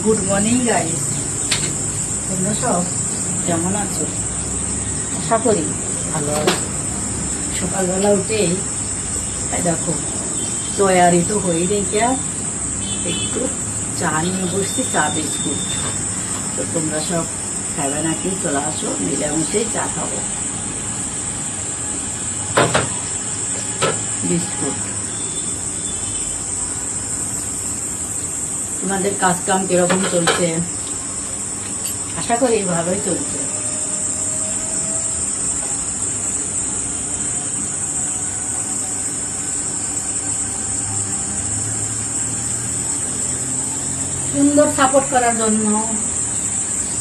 Good morning guys, তোমরা সব কেমন আছো? আশা করি ভালো আছো। সকালবেলা উঠেই দেখো তৈরি তো হয়ে রেখে একটু চা নিয়ে বসছি, চা বিস্কুট। তো তোমরা সব খাবে নাকি? চলে আসো, মিলেমিশেই চা খাবো। বিস্কুট। তোমাদের কাজ কাম কিরকম চলছে? আশা করি ভালোই চলছে। সুন্দর সাপোর্ট করার জন্য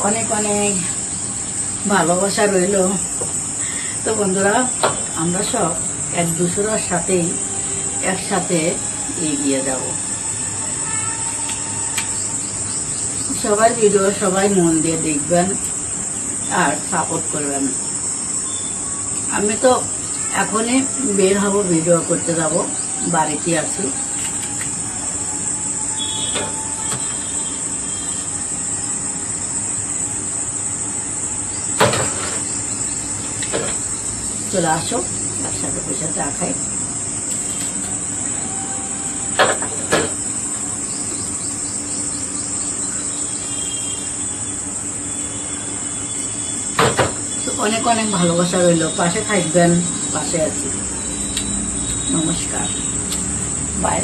অনেক অনেক ভালোবাসা রইল। তো বন্ধুরা, আমরা সব এক দুসরার সাথেই একসাথে এগিয়ে যাব। সবার ভিডিও সবাই মন দিয়ে দেখবেন আর সাপোর্ট করবেন। আমি তো এখনই বের হব, ভিডিও করতে যাব, বাড়িতে আছি। চলে আসো, একসাথে বসে চা খাই। অনেক অনেক ভালোবাসা রইল, পাশে থাকবেন। পাশে আছি। নমস্কার, বাই।